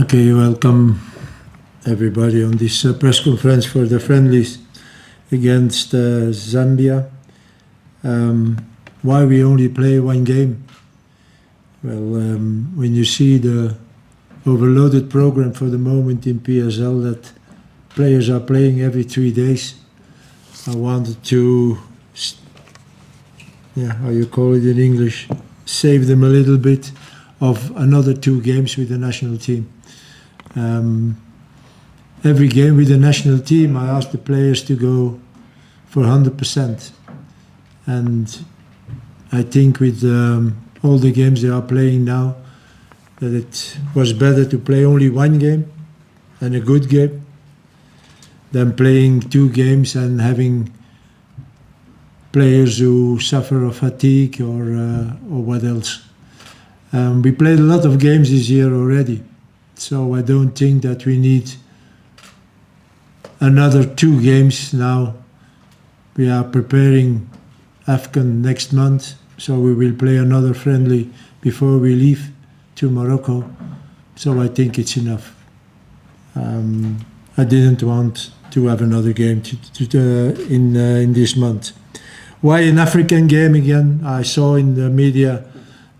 Okay, welcome everybody on this press conference for the friendlies against Zambia. Why we only play one game? Well, when you see the overloaded program for the moment in PSL that players are playing every 3 days, I wanted to, how you call it in English, save them a little bit of another 2 games with the national team. Every game with the national team, I ask the players to go for 100%. And I think with all the games they are playing now, that it was better to play only one game and a good game than playing 2 games and having players who suffer of fatigue or what else. We played a lot of games this year already, so I don't think that we need another 2 games now. We are preparing AFCON next month, so we will play another friendly before we leave to Morocco. So I think it's enough. I didn't want to have another game in this month. Why an African game again? I saw in the media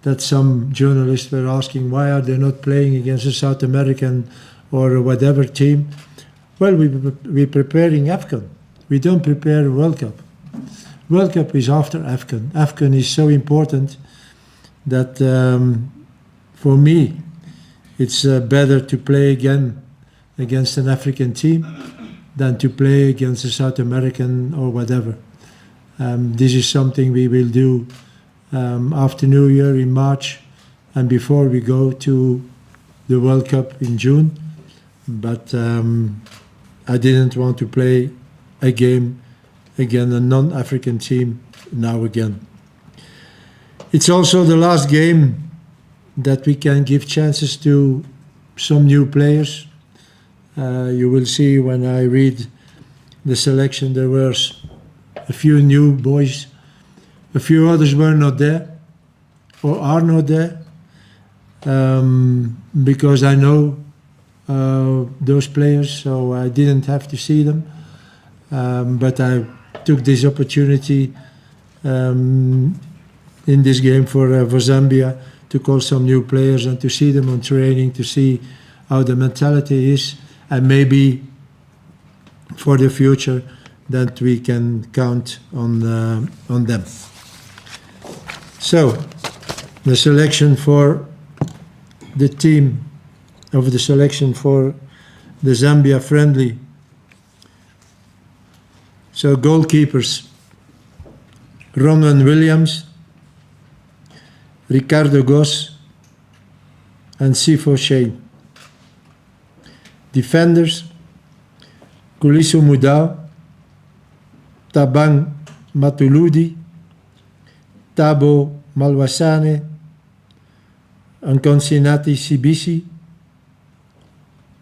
that some journalists were asking why are they not playing against a South American or whatever team. Well, we're preparing AFCON. We don't prepare World Cup. World Cup is after AFCON. AFCON is so important that for me it's better to play again against an African team than to play against a South American or whatever. This is something we will do after New Year in March and before we go to the World Cup in June. But I didn't want to play a game against a non-African team now again. It's also the last game that we can give chances to some new players. You will see when I read the selection there were a few new boys. A few others were not there or are not there because I know those players, so I didn't have to see them. But I took this opportunity in this game for Zambia to call some new players and to see them on training, to see how the mentality is, and maybe for the future that we can count on them. So, the selection for the team of the selection for the Zambia friendly. So, goalkeepers: Ronwen Williams, Ricardo Goss, and Sifo Shane. Defenders: Kuliso Mudau, Tabang Matuludi, Tabo Malwasane, and Konsinati Sibisi,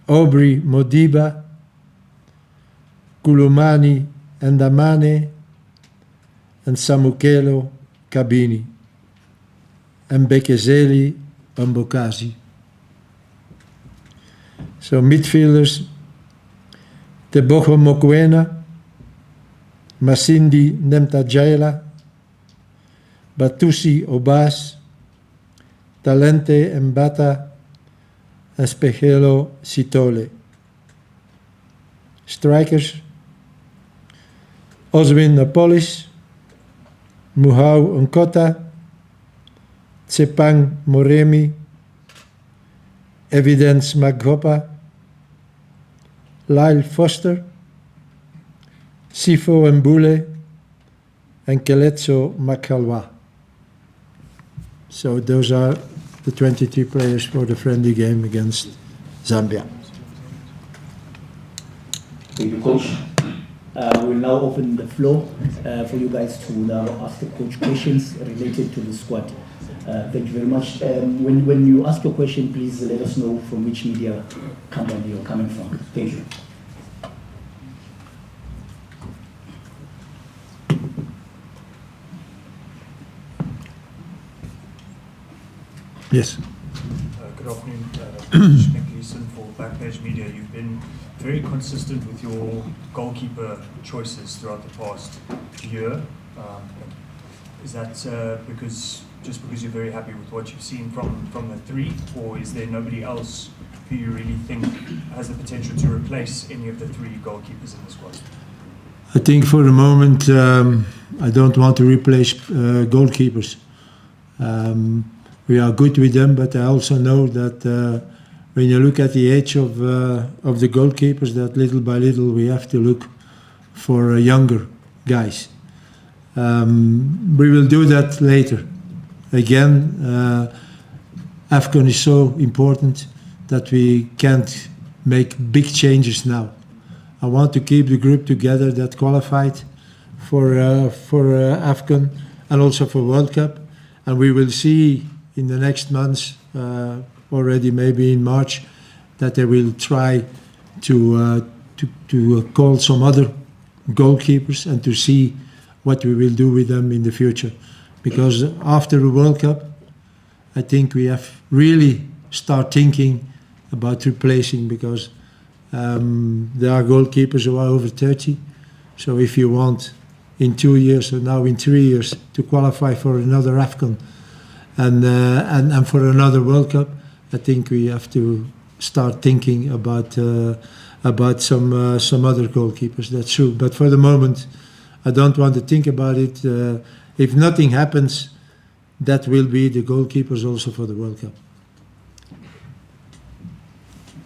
Aubrey Modiba, Kulumani Ndamane, and Samukelo Kabini, and Bekezeli Mbokazi. So midfielders: Tebogo Mokoena, Masindi Nemtajela, Batusi Obas, Talente Mbata, and Spegelo Sitole. Strikers: Oswin Napolis, Muhau Nkota, Tsepang Moremi, Evidence Maghopa, Lyle Foster, Sifo Mbule, and Keletso Makalwa. So those are the 23 players for the friendly game against Zambia. Thank you, Coach. We'll now open the floor for you guys to now ask the coach questions related to the squad. Thank you very much. When you ask your question, please let us know from which media company you're coming from. Thank you. Yes. Good afternoon, Nick Leeson for Backpage Media. You've been very consistent with your goalkeeper choices throughout the past year. Is that because you're very happy with what you've seen from the three, or is there nobody else who you really think has the potential to replace any of the three goalkeepers in the squad? I think for the moment, I don't want to replace goalkeepers. We are good with them, but I also know that when you look at the age of the goalkeepers, that little by little we have to look for younger guys. We will do that later. Again, AFCON is so important that we can't make big changes now. I want to keep the group together that qualified for AFCON and also for World Cup, and we will see in the next months, already maybe in March, that they will try to call some other goalkeepers and to see what we will do with them in the future. Because after the World Cup, I think we have really start thinking about replacing, because there are goalkeepers who are over 30. So if you want in 2 years or now in 3 years to qualify for another AFCON and for another World Cup, I think we have to start thinking about some other goalkeepers. That's true. But for the moment, I don't want to think about it. If nothing happens, that will be the goalkeepers also for the World Cup.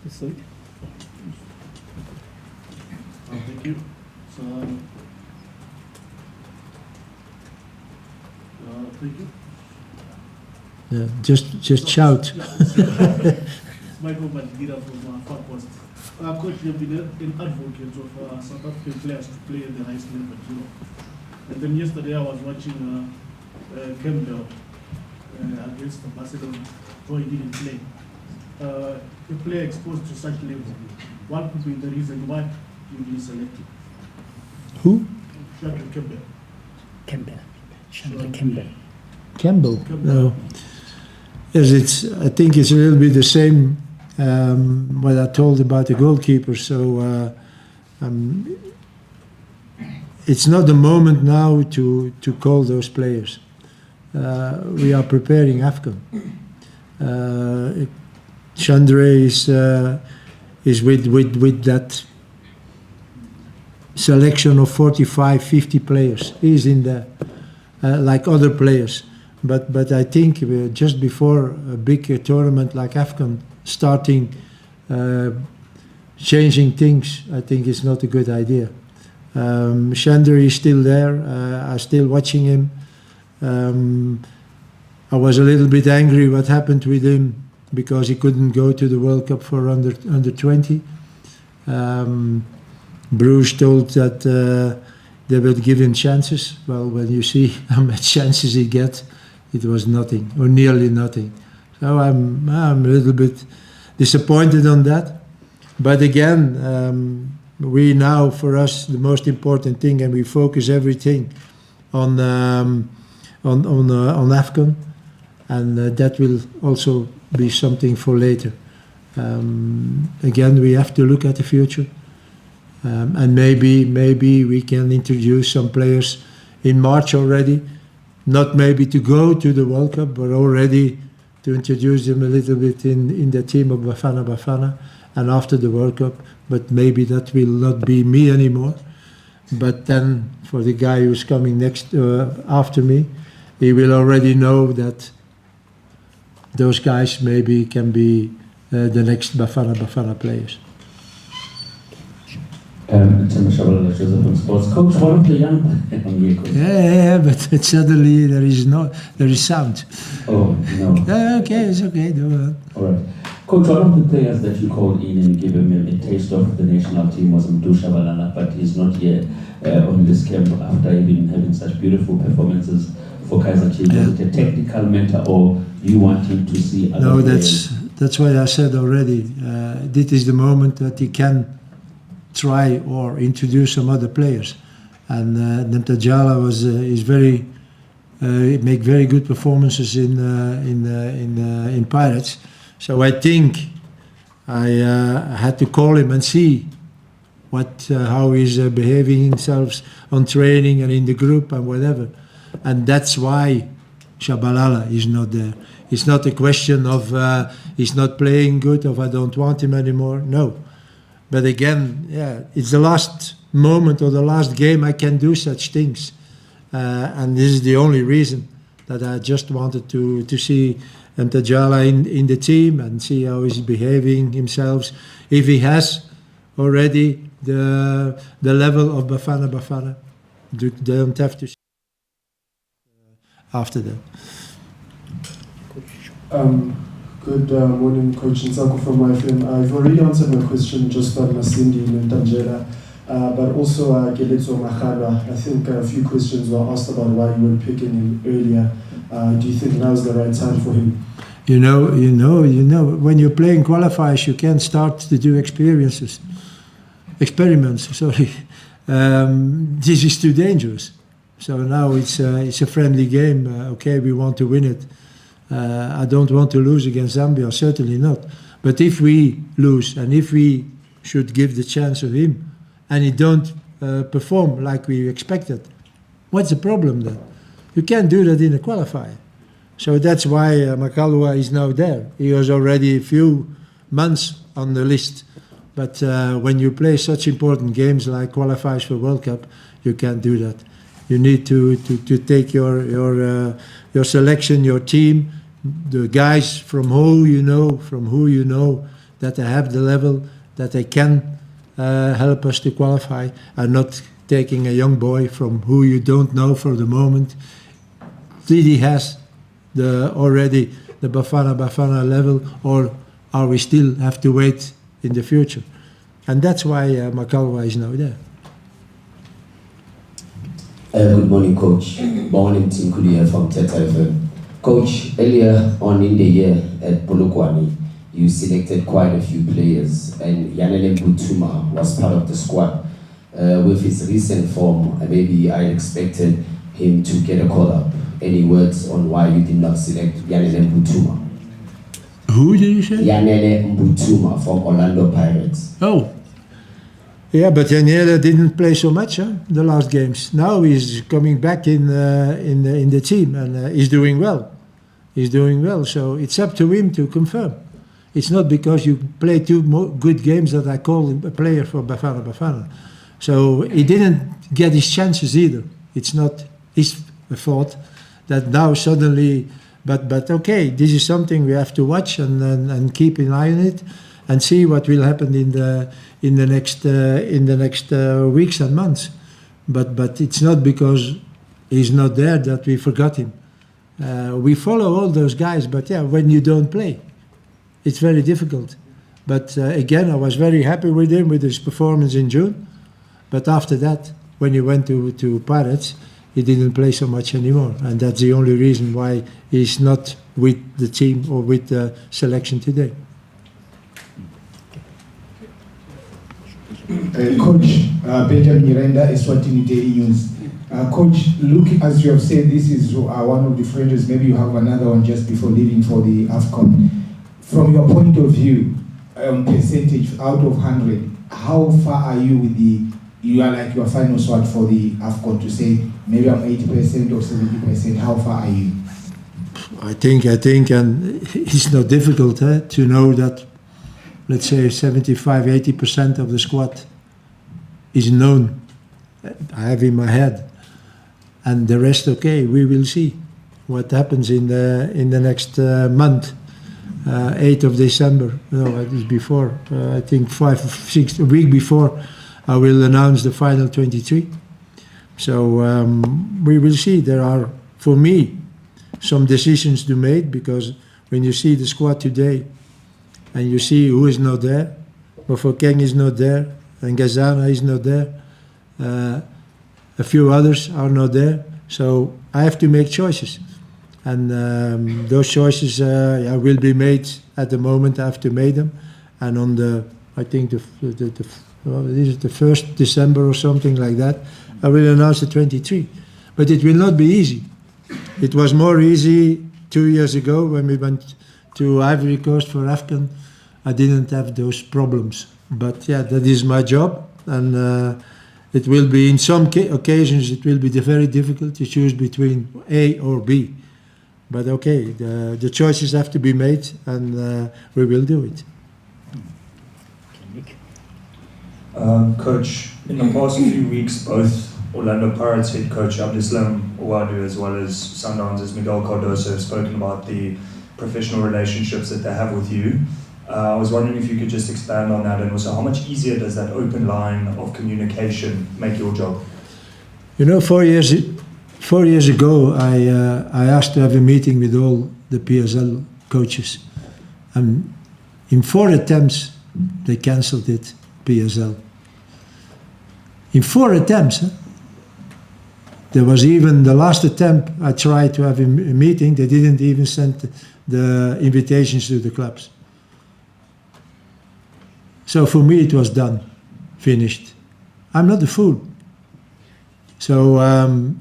Sorry. Thank you. So, thank you. Yeah, just shout. Michael Badgira from Far Coast. Coach, you've been an advocate of South African players to play at the highest level, you know. And then yesterday I was watching Campbell against Barcelona, though he didn't play. A player exposed to such level, what could be the reason why you've been selected? Who? Shadrack Campbell. Campbell. Chandra Campbell. Campbell. No. Yes, I think it's a little bit the same what I told about the goalkeeper. So it's not the moment now to call those players. We are preparing AFCON. Chandra is with that selection of 45, 50 players. He's in there like other players. But I think just before a big tournament like AFCON starting, changing things, I think it's not a good idea. Chandra is still there. I'm still watching him. I was a little bit angry what happened with him because he couldn't go to the World Cup for under 20. Bruce told that they would give him chances. Well, when you see how much chances he gets, it was nothing or nearly nothing. So I'm a little bit disappointed on that. But again, we now, for us, the most important thing, and we focus everything on AFCON, and that will also be something for later. Again, we have to look at the future, and maybe we can introduce some players in March already, not maybe to go to the World Cup, but already to introduce them a little bit in the team of Bafana Bafana, and after the World Cup. But maybe that will not be me anymore. But then for the guy who's coming next after me, he will already know that those guys maybe can be the next Bafana Bafana players. Sports coach, one of the young. Yeah, but suddenly there is sound. Oh no. Okay, it's okay. Do it. All right, coach. One of the players that you called in and gave him a taste of the national team was Mdusha Balala, but he's not here on this camp after even having such beautiful performances for Kaizer Chiefs. Is it a technical mentor, or you want him to see other players? That's what I said already. This is the moment that he can try or introduce some other players, and Nemtajala make very good performances in Pirates, So I think I had to call him and see how he's behaving himself on training and in the group and whatever. And that's why Shabalala is not there. It's not a question of he's not playing good or I don't want him anymore. No. But again, it's the last moment or the last game I can do such things. And this is the only reason that I just wanted to see Mtajala in the team and see how he's behaving himself. If he has already the level of Bafana Bafana, they don't have to see after that. Good morning, Coach Nsako from YFM. I've already answered my question just on Masindi and Tanjela, but also Geletso Makhala. I think a few questions were asked about why you were picking him earlier. Do you think now's the right time for him? You know, when you're playing qualifiers, you can't start to do experiments. Sorry, this is too dangerous. So now it's a friendly game. Okay, we want to win it. I don't want to lose against Zambia, certainly not. But if we lose and if we should give the chance of him and he don't perform like we expected, what's the problem then? You can't do that in a qualifier. So that's why Makalwa is now there. He was already a few months on the list. But when you play such important games like qualifiers for World Cup, you can't do that. You need to take your selection, your team, the guys from who you know that they have the level that they can help us to qualify, and not taking a young boy from who you don't know for the moment. Did he has already the Bafana Bafana level, or are we still have to wait in the future? And that's why Makalwa is now there. Good morning, Coach. Morning, Tinkuli here from Teta FM. Coach, earlier on in the year at Polokwane, you selected quite a few players, and Yanele Butuma was part of the squad. With his recent form, maybe I expected him to get a call-up. Any words on why you did not select Yanele Butuma? Who did you say? Yanele Butuma from Orlando Pirates. Oh. Yeah, but Yanele didn't play so much the last games. Now he's coming back in the team and he's doing well. He's doing well, so it's up to him to confirm. It's not because you play two good games that I call him a player for Bafana Bafana. So he didn't get his chances either. It's not his fault that now suddenly. But okay, this is something we have to watch and keep an eye on it and see what will happen in the next weeks and months. But it's not because he's not there that we forgot him. We follow all those guys, but yeah, when you don't play, it's very difficult. But again, I was very happy with him, with his performance in June. But after that, when he went to Pirates, he didn't play so much anymore. And that's the only reason why he's not with the team or with the selection today. Coach, Benjamin Nyirenda, Eswatini Daily News. Coach, look, as you have said, this is one of the friendlies. Maybe you have another one just before leaving for the AFCON. From your point of view, percentage out of 100, how far are you with you are like your final sword for the AFCON to say maybe I'm 80% or 70%? How far are you? I think, and it's not difficult to know that, let's say 75-80% of the squad is known. I have in my head, and the rest, okay, we will see what happens in the next month. 8th of December, no, it is before. I think 5-6 a week before, I will announce the final 23. So we will see. There are, for me, some decisions to make, because when you see the squad today and you see who is not there, Mofokeng is not there, and Gazana is not there, a few others are not there. So I have to make choices. And those choices will be made at the moment I have to make them. And on the, I think this is the 1st December or something like that, I will announce the 23. But it will not be easy. It was more easy 2 years ago when we went to Ivory Coast for AFCON, I didn't have those problems. But yeah, that is my job, and it will be, in some occasions, it will be very difficult to choose between A or B. But okay, the choices have to be made, and we will do it. Coach, in the past few weeks, both Orlando Pirates head coach Abdeslam Ouaddou as well as Sundowns' Miguel Cardoso have spoken about the professional relationships that they have with you. I was wondering if you could just expand on that, and also how much easier does that open line of communication make your job? You know, 4 years ago, I asked to have a meeting with all the PSL coaches, and in 4 attempts they cancelled it. PSL. In 4 attempts, there was even the last attempt I tried to have a meeting, they didn't even send the invitations to the clubs. So for me it was done, finished. I'm not a fool. So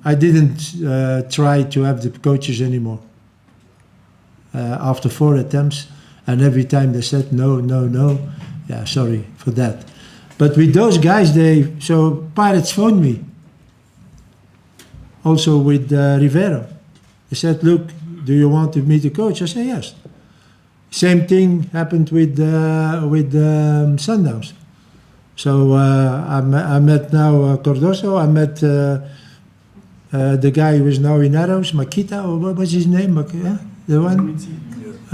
I didn't try to have the coaches anymore. After 4 attempts, and every time they said no, no, no, yeah, sorry for that. But with those guys, so Pirates phoned me. Also with Rivero. They said, look, do you want to meet the coach? I said, yes. Same thing happened with Sundowns. So I met now Cardoso. I met the guy who is now in Arrows, Makita, or what was his name? The one?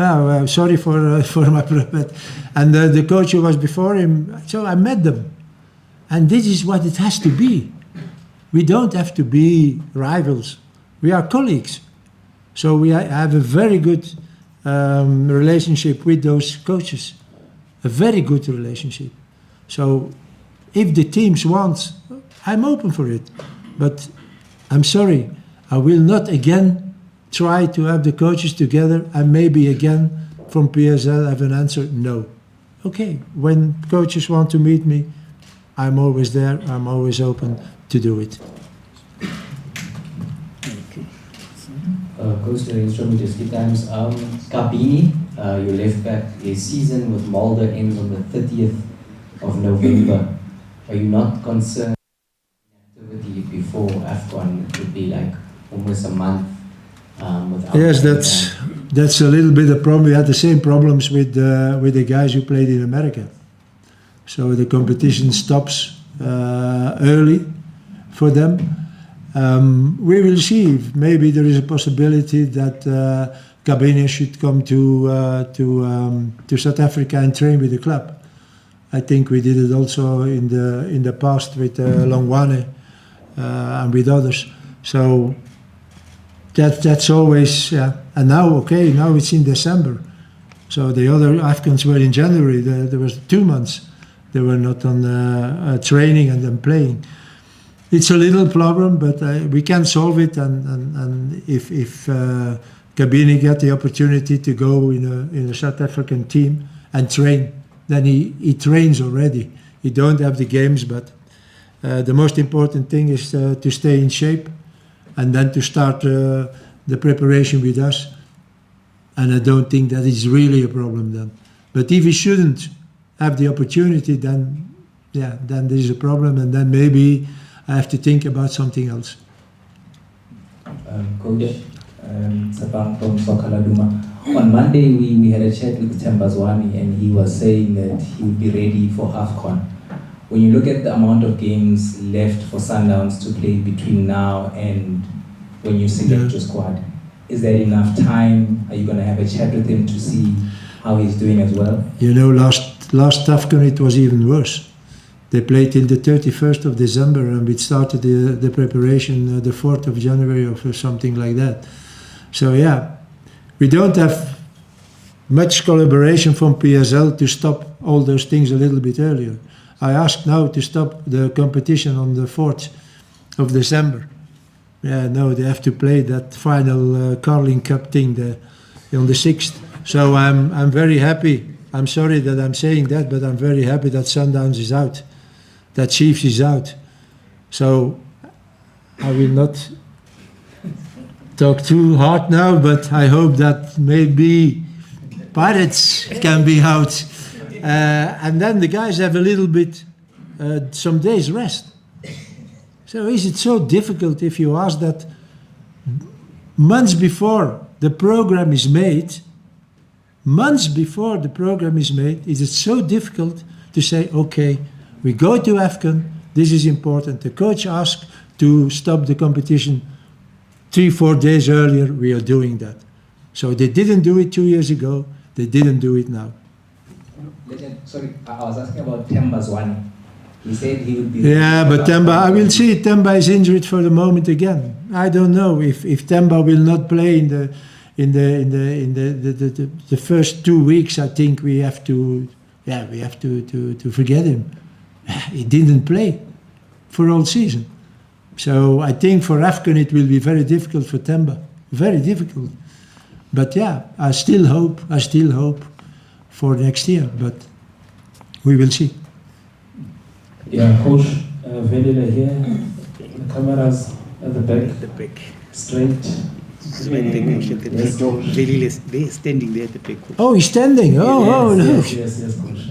Oh, sorry for my but and the coach who was before him. So I met them, and this is what it has to be. We don't have to be rivals. We are colleagues. So we have a very good relationship with those coaches, a very good relationship. So if the teams want, I'm open for it. But I'm sorry, I will not again try to have the coaches together and maybe again from PSL have an answer, no. Okay, when coaches want to meet me, I'm always there, I'm always open to do it. Coach, from the ski times, Kabini, your left back, a season with Mulder ends on the 30th of November. Are you not concerned activity before AFCON would be like almost a month? Yes, that's a little bit a problem. We had the same problems with the guys who played in America. So the competition stops early for them. We will see. If maybe there is a possibility that Kabine should come to South Africa and train with the club. I think we did it also in the past with Longwane and with others. So. That's always, yeah. And now, okay, now it's in December. So the other AFCONs were in January. There was 2 months. They were not on training and then playing. It's a little problem, but we can solve it. And if Kabini get the opportunity to go in a South African team and train, then he trains already. He don't have the games, but the most important thing is to stay in shape. And then to start the preparation with us. And I don't think that is really a problem then. But if he shouldn't have the opportunity, then there is a problem, and then maybe I have to think about something else. Coach, Sabang from Sokaladuma. On Monday, we had a chat with Tembazwani, and he was saying that he would be ready for AFCON. When you look at the amount of games left for Sundowns to play between now and when you select your squad, is there enough time? Are you going to have a chat with him to see how he's doing as well? You know, last AFCON it was even worse. They played till the 31st of December, and we started the preparation the 4th of January or something like that. So yeah, we don't have much collaboration from PSL to stop all those things a little bit earlier. I asked now to stop the competition on the 4th of December. Yeah, no, they have to play that final Carling Cup thing on the 6th. So I'm very happy. I'm sorry that I'm saying that, but I'm very happy that Sundowns is out, that Chiefs is out. So I will not talk too hard now, but I hope that maybe Pirates can be out. And then the guys have a little bit, some days rest. So is it so difficult if you ask that months before the program is made? Months before the program is made, is it so difficult to say, okay, we go to AFCON, this is important. The coach asked to stop the competition 3-4 days earlier, we are doing that. So they didn't do it 2 years ago, they didn't do it now. Legend, sorry, I was asking about Temba's one. He said he would be... Yeah, but Temba, I will see, Temba is injured for the moment again. I don't know if Temba will not play in the first 2 weeks. I think we have to forget him. He didn't play for all season. So I think for AFCON it will be very difficult for Temba, very difficult. But yeah, I still hope for next year, but we will see. Yeah, Coach, Velila here, the cameras at the back, straight. Yes, they're standing there at the back. Oh, he's standing. Yes, Coach.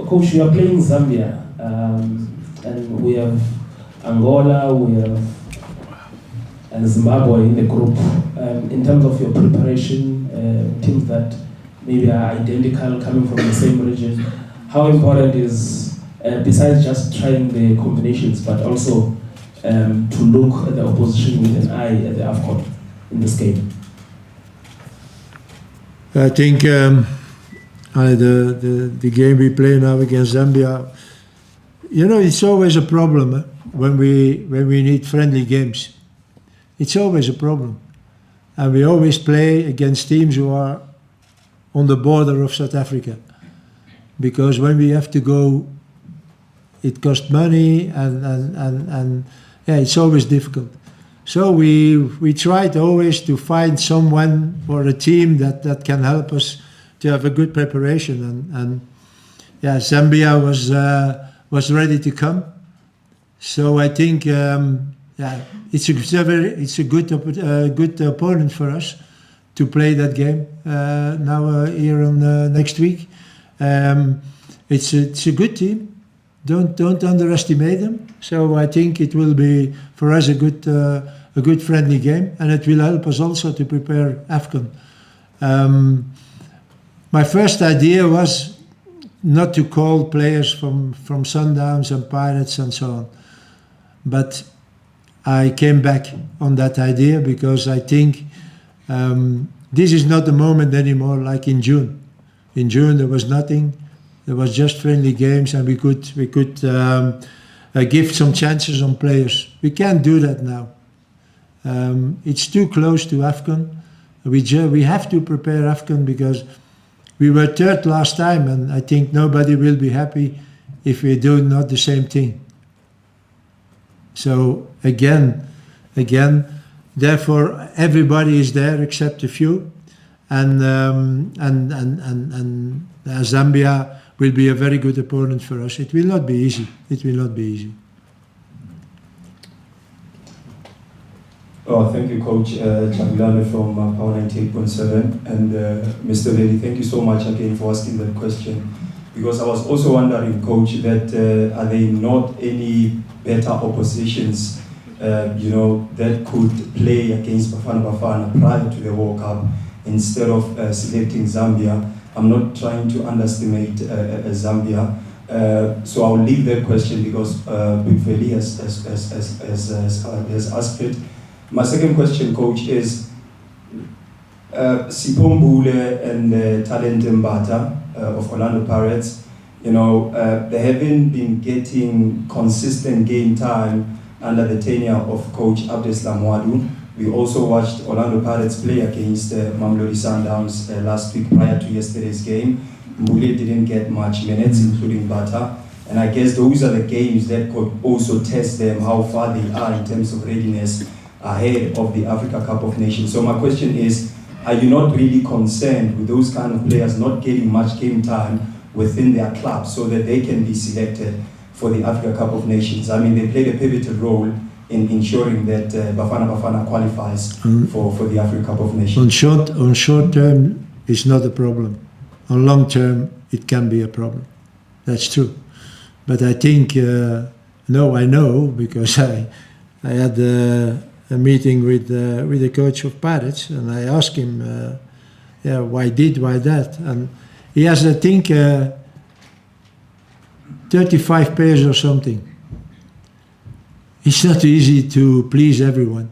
Coach, you are playing Zambia, and we have Angola, and Zimbabwe in the group. In terms of your preparation, teams that maybe are identical, coming from the same region, how important is, besides just trying the combinations, but also to look at the opposition with an eye at the AFCON in this game? I think the game we play now against Zambia, you know, it's always a problem when we need friendly games. It's always a problem. And we always play against teams who are on the border of South Africa. Because when we have to go, it costs money and yeah, it's always difficult. So we tried always to find someone or a team that can help us to have a good preparation. And yeah, Zambia was ready to come. So I think yeah, it's a good opponent for us to play that game now here on next week. It's a good team. Don't underestimate them. So I think it will be for us a good friendly game, and it will help us also to prepare AFCON. My first idea was not to call players from Sundowns and Pirates and so on, but I came back on that idea because I think this is not the moment anymore like in June. In June there was nothing. There was just friendly games, and we could give some chances on players. We can't do that now. It's too close to AFCON. We have to prepare AFCON because we were third last time, and I think nobody will be happy if we do not the same thing. So again, therefore everybody is there except a few, and Zambia will be a very good opponent for us. It will not be easy. It will not be easy. Oh, thank you, Coach Chagulane from Power 98.7. And Mr. Veli, thank you so much again for asking that question. Because I was also wondering, Coach, that are there not any better oppositions, that could play against Bafana Bafana prior to the World Cup instead of selecting Zambia? I'm not trying to underestimate Zambia. So I'll leave that question because Big Veli has asked it. My second question, Coach, is Sipombule and Talent Mbata of Orlando Pirates, they haven't been getting consistent game time under the tenure of Coach Abdeslam Wadu. We also watched Orlando Pirates play against Mamelodi Sundowns last week prior to yesterday's game. Mbule didn't get much minutes, including Bata. And I guess those are the games that could also test them, how far they are in terms of readiness ahead of the Africa Cup of Nations. So my question is, are you not really concerned with those kind of players not getting much game time within their club so that they can be selected for the Africa Cup of Nations? I mean, they played a pivotal role in ensuring that Bafana Bafana qualifies for the Africa Cup of Nations. On short term, it's not a problem. On long term, it can be a problem. That's true. But I think, no, I know, because I had a meeting with the coach of Pirates, and I asked him, why that? And he has, I think, 35 pairs or something. It's not easy to please everyone.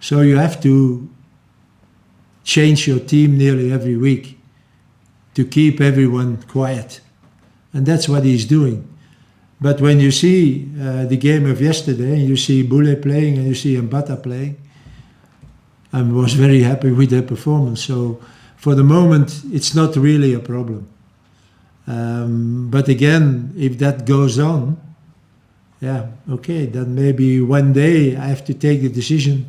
So you have to change your team nearly every week to keep everyone quiet. And that's what he's doing. But when you see the game of yesterday, and you see Boule playing and you see Mbata playing, I was very happy with their performance. So for the moment, it's not really a problem. But again, if that goes on, okay, then maybe one day I have to take the decision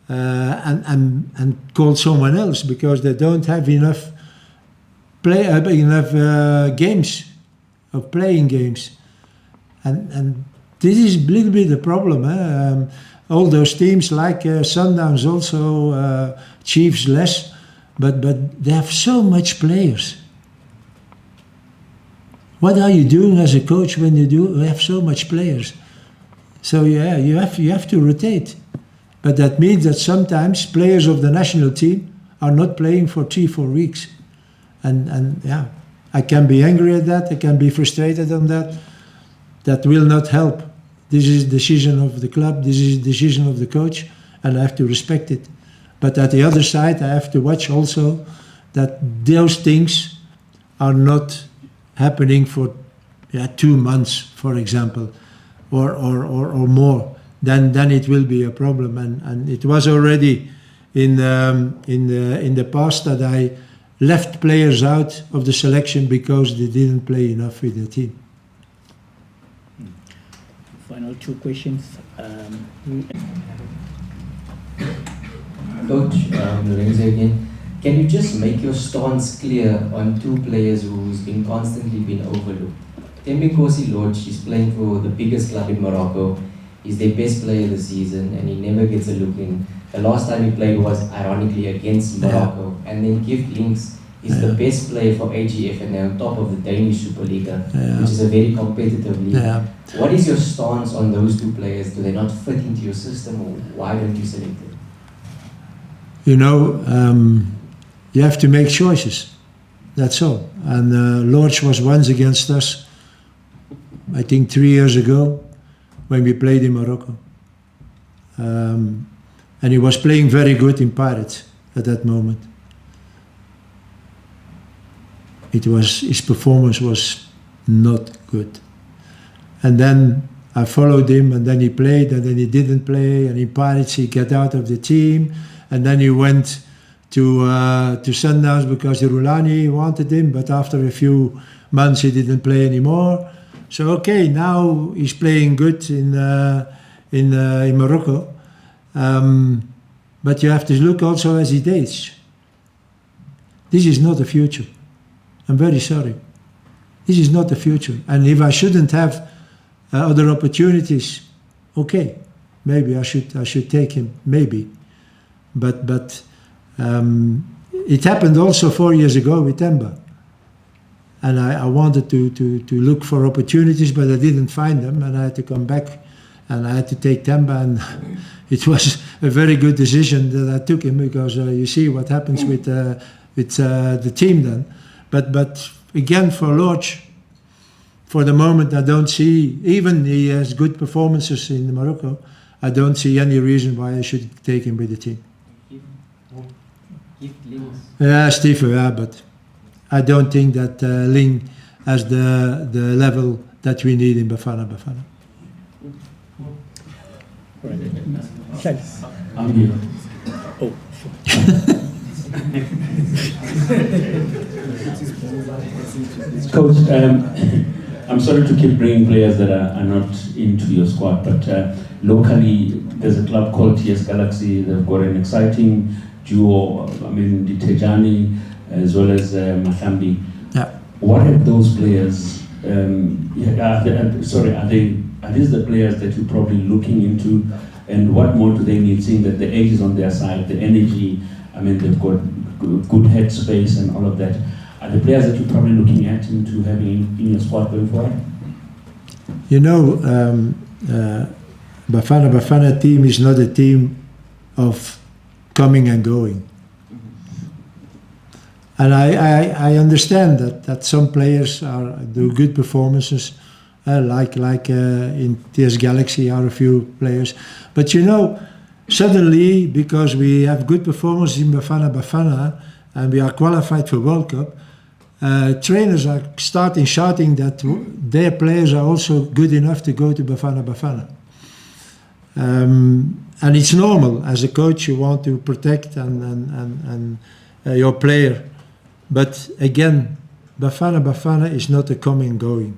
and call someone else, because they don't have enough games of playing games. And this is a little bit the problem. All those teams like Sundowns also, Chiefs less, but they have so much players. What are you doing as a coach when you have so much players? So you have to rotate. But that means that sometimes players of the national team are not playing for 3-4 weeks. And I can be angry at that, I can be frustrated on that. That will not help. This is the decision of the club, this is the decision of the coach, and I have to respect it. But at the other side, I have to watch also that those things are not happening for 2 months, for example, or more. Then it will be a problem. And it was already in the past that I left players out of the selection because they didn't play enough with the team. Final 2 questions. Coach, Lorenzo again. Can you just make your stance clear on 2 players who's been constantly been overlooked? Tembikosi Lodge is playing for the biggest club in Morocco. He's their best player this season, and he never gets a look in. The last time he played was ironically against Morocco. And then Gift Links is the best player for AGF, and they're on top of the Danish Superliga, which is a very competitive league. What is your stance on those 2 players? Do they not fit into your system, or why don't you select them? You know, you have to make choices. That's all. And Lodge was once against us, I think 3 years ago, when we played in Morocco. And he was playing very good in Pirates at that moment. His performance was not good. And then I followed him, and then he played, and then he didn't play, and in Pirates he got out of the team, and then he went to Sundowns because the Rulani wanted him, but after a few months he didn't play anymore. So okay, now he's playing good in Morocco, but you have to look also as his age. This is not the future. I'm very sorry. This is not the future. And if I shouldn't have other opportunities, okay, maybe I should take him, maybe. But it happened also 4 years ago with Temba. And I wanted to look for opportunities, but I didn't find them, and I had to come back, and I had to take Temba, and it was a very good decision that I took him, because you see what happens with the team then. But again, for Lodge, for the moment, I don't see, even he has good performances in Morocco, I don't see any reason why I should take him with the team. Yeah, Steve, but I don't think that Ling has the level that we need in Bafana Bafana. I'm here. Oh, sure. Coach, I'm sorry to keep bringing players that are not into your squad, but locally there's a club called TS Galaxy. They've got an exciting duo, Ditejani as well as Mathambi. Yeah. What are those players? Are these the players that you're probably looking into, and what more do they need, seeing that the age is on their side, the energy? They've got good headspace and all of that. Are the players that you're probably looking at into having in your squad going forward? You know, Bafana Bafana team is not a team of coming and going. And I understand that some players do good performances, like in TS Galaxy are a few players. But you know, suddenly, because we have good performances in Bafana Bafana and we are qualified for World Cup, trainers are starting shouting that their players are also good enough to go to Bafana Bafana. And it's normal. As a coach, you want to protect and your player. But again, Bafana Bafana is not a coming and going.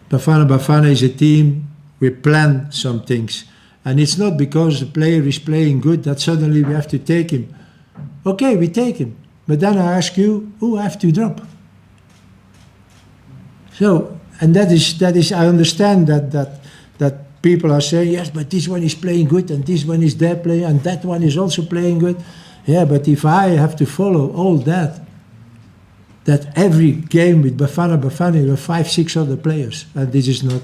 Bafana Bafana is a team, we plan some things. And it's not because the player is playing good that suddenly we have to take him. Okay, we take him. But then I ask you, who have to drop? So, and that is I understand that people are saying, yes, but this one is playing good and this one is their player and that one is also playing good. Yeah, but if I have to follow all that every game with Bafana Bafana, you have 5-6 other players, and this is not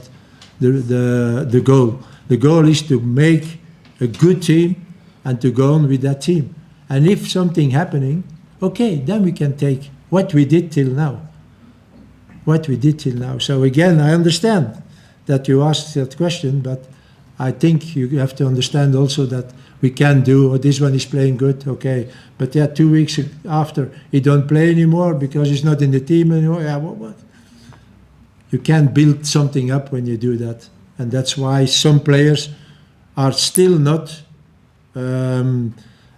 the goal. The goal is to make a good team and to go on with that team. And if something happening, okay, then we can take what we did till now. What we did till now. So again, I understand that you asked that question, but I think you have to understand also that we can do, this one is playing good, okay. But yeah, 2 weeks after, he don't play anymore because he's not in the team anymore. Yeah, what? You can't build something up when you do that. And that's why some players are still not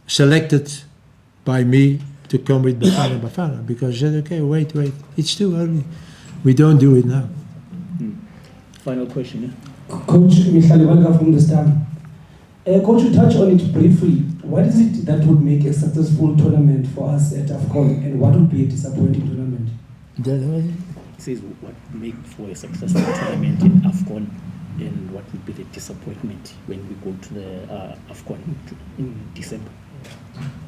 selected by me to come with Bafana Bafana because they said, okay, wait, it's too early. We don't do it now. Final question, yeah? Coach Mihlali Walka from the Star. Coach, you touch on it briefly. What is it that would make a successful tournament for us at AFCON, and what would be a disappointing tournament? It says what make for a successful tournament in AFCON, and what would be the disappointment when we go to the AFCON in December.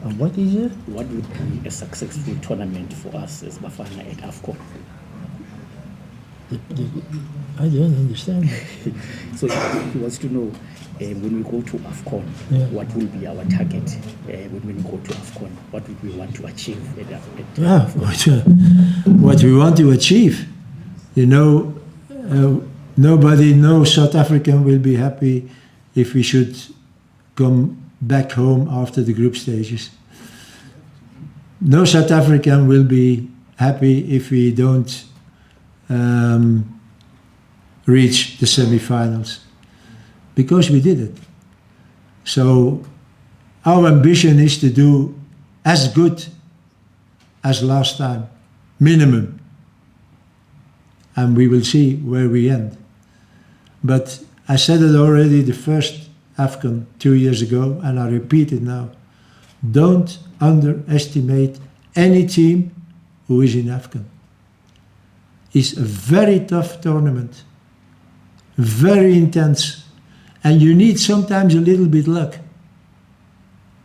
And what is it? What would be a successful tournament for us as Bafana at AFCON? I don't understand. So he wants to know, when we go to AFCON, what will be our target? When we go to AFCON, what would we want to achieve at AFCON? What we want to achieve. You know, nobody, no South African will be happy if we should come back home after the group stages. No South African will be happy if we don't reach the semi-finals, because we did it. So our ambition is to do as good as last time, minimum, and we will see where we end. But I said it already the first AFCON 2 years ago, and I repeat it now. Don't underestimate any team who is in AFCON. It's a very tough tournament, very intense, and you need sometimes a little bit luck.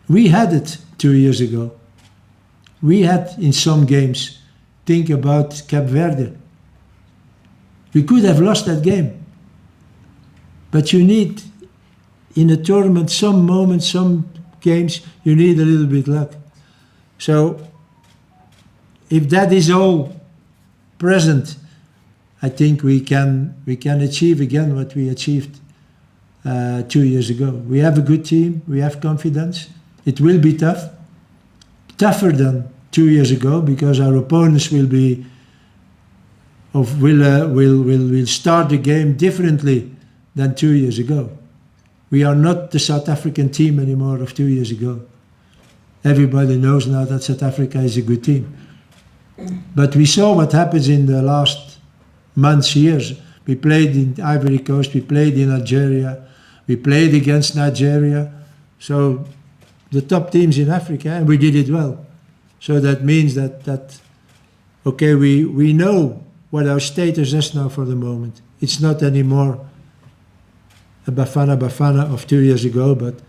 We had it 2 years ago. We had in some games, think about Cape Verde. We could have lost that game. But you need, in a tournament, some moments, some games, you need a little bit luck. So, if that is all present, I think we can achieve again what we achieved 2 years ago. We have a good team, we have confidence. It will be tough, tougher than 2 years ago, because our opponents will be will start the game differently than 2 years ago. We are not the South African team anymore of 2 years ago. Everybody knows now that South Africa is a good team. But we saw what happens in the last months, years. We played in Ivory Coast, we played in Algeria, we played against Nigeria. So the top teams in Africa, and we did it well. So that means that okay, we know what our status is now for the moment. It's not anymore a Bafana Bafana of 2 years ago, but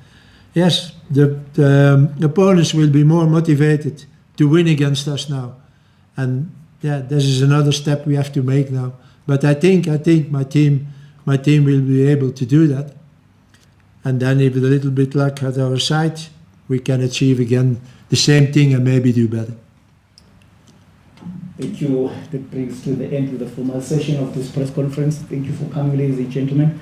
yes, the opponents will be more motivated to win against us now. And yeah, this is another step we have to make now. But I think my team will be able to do that. And then if with a little bit luck at our side, we can achieve again the same thing and maybe do better. Thank you. That brings to the end of the formal session of this press conference. Thank you for coming, ladies and gentlemen.